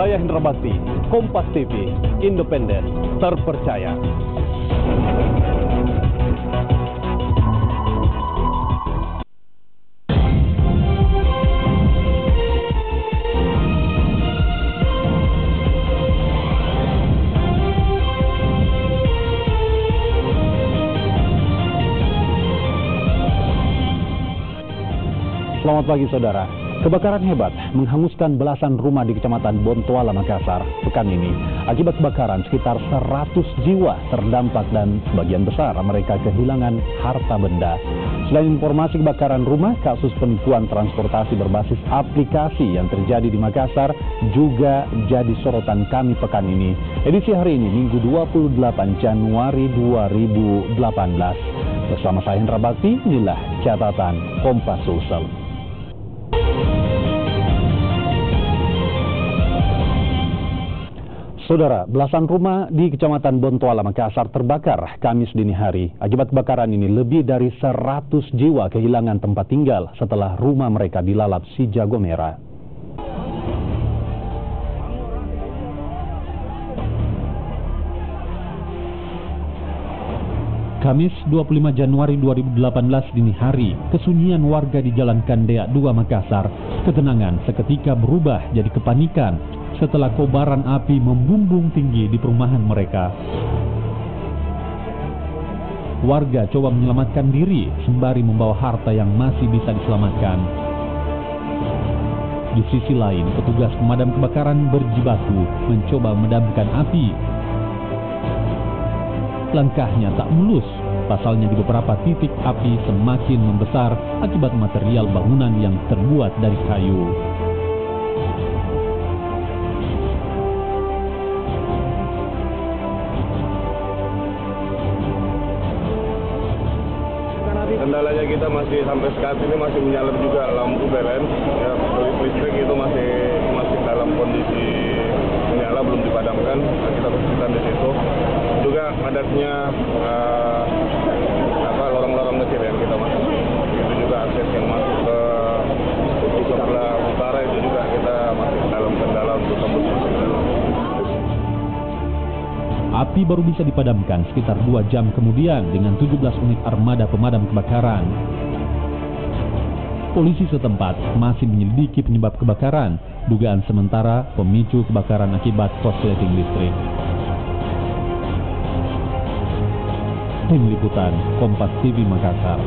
Saya Hendra Bakti, Kompas TV, independen, terpercaya. Selamat pagi saudara. Kebakaran hebat menghanguskan belasan rumah di Kecamatan Bontoala, Makassar pekan ini. Akibat kebakaran sekitar 100 jiwa terdampak dan sebagian besar mereka kehilangan harta benda. Selain informasi kebakaran rumah, kasus penipuan transportasi berbasis aplikasi yang terjadi di Makassar juga jadi sorotan kami pekan ini. Edisi hari ini, Minggu 28 Januari 2018. Bersama saya Hendra Bakti, inilah catatan Kompas Sulsel. Saudara, belasan rumah di Kecamatan Bontoala, Makassar terbakar Kamis dini hari. Akibat kebakaran ini, lebih dari 100 jiwa kehilangan tempat tinggal setelah rumah mereka dilalap si jago merah. Kamis 25 Januari 2018 dini hari, kesunyian warga di Jalan Kandeak 2 Makassar, ketenangan seketika berubah jadi kepanikan setelah kobaran api membumbung tinggi di perumahan mereka. Warga coba menyelamatkan diri sembari membawa harta yang masih bisa diselamatkan. Di sisi lain, petugas pemadam kebakaran berjibaku mencoba memadamkan api. Langkahnya tak mulus, pasalnya di beberapa titik api semakin membesar akibat material bangunan yang terbuat dari kayu. Kendalanya kita masih sampai saat ini masih menyala juga lampu belen, ya, listrik itu masih dalam kondisi menyala, belum dipadamkan. Kita kesulitan di situ. Juga padatnya lorong-lorong kecil yang kita masuk. Itu juga akses yang masuk ke sebelah utara itu juga kita masih dalam kendala untuk tembus masuk. Api baru bisa dipadamkan sekitar 2 jam kemudian dengan 17 unit armada pemadam kebakaran. Polisi setempat masih menyelidiki penyebab kebakaran. Dugaan sementara pemicu kebakaran akibat korsleting listrik. Tim Liputan Kompas TV Makassar.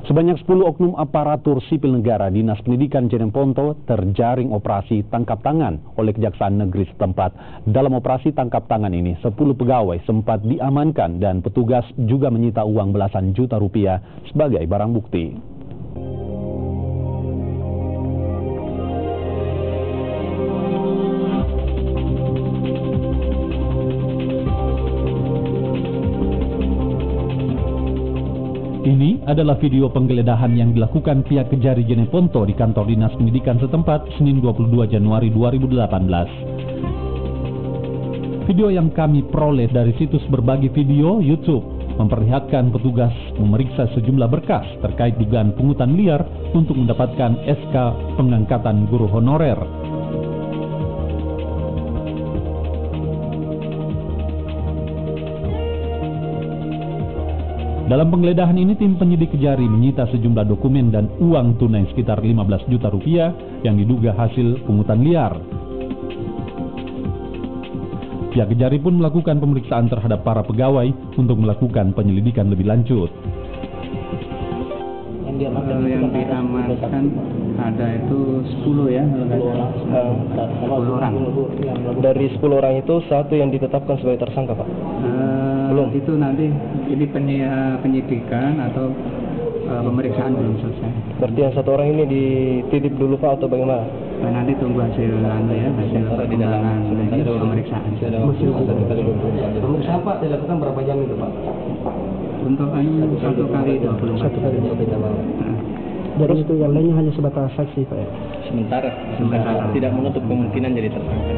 Sebanyak 10 oknum aparatur sipil negara Dinas Pendidikan Jeneponto terjaring operasi tangkap tangan oleh Kejaksaan Negeri setempat. Dalam operasi tangkap tangan ini, 10 pegawai sempat diamankan dan petugas juga menyita uang belasan juta rupiah sebagai barang bukti. Ini adalah video penggeledahan yang dilakukan pihak Kejari Jeneponto di kantor Dinas Pendidikan setempat Senin 22 Januari 2018. Video yang kami peroleh dari situs berbagi video YouTube memperlihatkan petugas memeriksa sejumlah berkas terkait dugaan pungutan liar untuk mendapatkan SK pengangkatan guru honorer. Dalam penggeledahan ini, tim penyidik Kejari menyita sejumlah dokumen dan uang tunai sekitar 15 juta rupiah yang diduga hasil pungutan liar. Pihak Kejari pun melakukan pemeriksaan terhadap para pegawai untuk melakukan penyelidikan lebih lanjut. Yang diamankan ada itu 10 ya, kalau 10 orang. Dari 10 orang itu satu yang ditetapkan sebagai tersangka, Pak? Belum. Itu nanti ini penyidikan atau pemeriksaan belum selesai. Berarti yang satu orang ini dititip dulu, Pak, atau bagaimana? Nah, nanti tunggu hasil perkembangan pemeriksaan. Pemeriksaan, Pak, dilakukan berapa jam itu, Pak? Untuk satu kali 24 jam. Jadi itu yang lainnya hanya sebatas saksi, Pak, ya? Sementara tidak menutup kemungkinan jadi tersangka.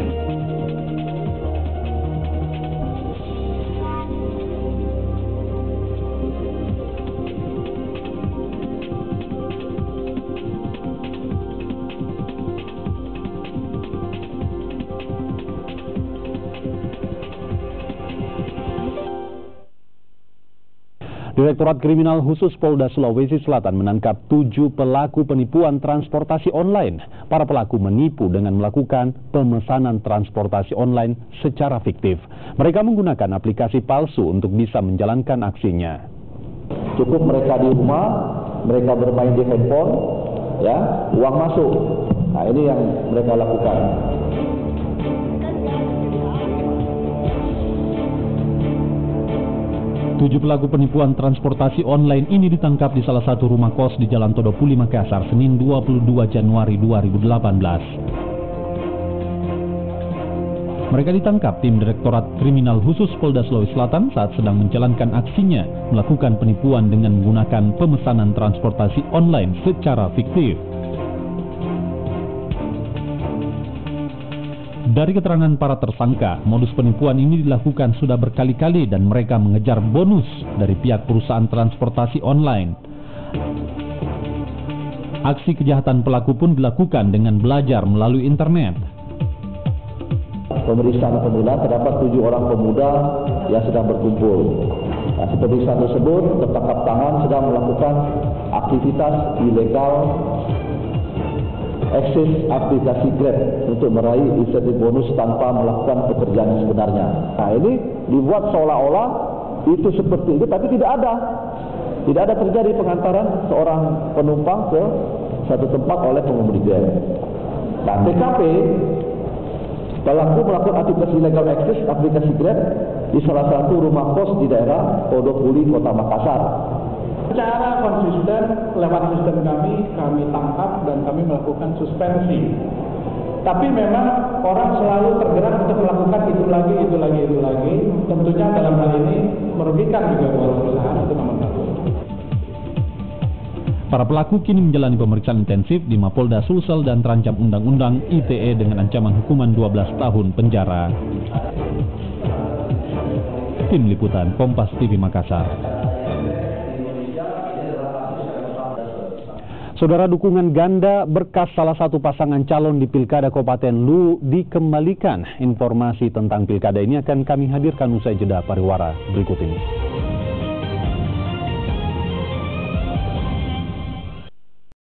Direktorat Kriminal Khusus Polda Sulawesi Selatan menangkap 7 pelaku penipuan transportasi online. Para pelaku menipu dengan melakukan pemesanan transportasi online secara fiktif. Mereka menggunakan aplikasi palsu untuk bisa menjalankan aksinya. Cukup mereka di rumah, mereka bermain di handphone, ya, uang masuk. Nah, ini yang mereka lakukan. Tujuh pelaku penipuan transportasi online ini ditangkap di salah satu rumah kos di Jalan Todopuli, Makassar, Senin 22 Januari 2018. Mereka ditangkap tim Direktorat Kriminal Khusus Polda Sulawesi Selatan saat sedang menjalankan aksinya melakukan penipuan dengan menggunakan pemesanan transportasi online secara fiktif. Dari keterangan para tersangka, modus penipuan ini dilakukan sudah berkali-kali dan mereka mengejar bonus dari pihak perusahaan transportasi online. Aksi kejahatan pelaku pun dilakukan dengan belajar melalui internet. Pemeriksaan pemula terdapat 7 orang pemuda yang sedang berkumpul. Nah, pemeriksaan tersebut tertangkap tangan sedang melakukan aktivitas ilegal akses aplikasi Grab untuk meraih insentif bonus tanpa melakukan pekerjaan yang sebenarnya. Nah, ini dibuat seolah-olah itu seperti itu, tapi tidak ada. Tidak ada terjadi pengantaran seorang penumpang ke satu tempat oleh pengemudi Grab. Nah, TKP pelaku melakukan aktivitas ilegal akses aplikasi Grab di salah satu rumah kos di daerah Todopuli, Kota Makassar. Secara konsisten lewat sistem kami tangkap dan kami melakukan suspensi. Tapi memang orang selalu tergerak untuk melakukan itu lagi. Tentunya dalam hal ini merugikan juga buat perusahaan, itu nomor satu. Para pelaku kini menjalani pemeriksaan intensif di Mapolda Sulsel dan terancam undang-undang ITE dengan ancaman hukuman 12 tahun penjara. Tim Liputan Kompas TV Makassar. Saudara, dukungan ganda berkas salah satu pasangan calon di Pilkada Kabupaten Luwu dikembalikan. Informasi tentang pilkada ini akan kami hadirkan usai jeda pariwara berikut ini.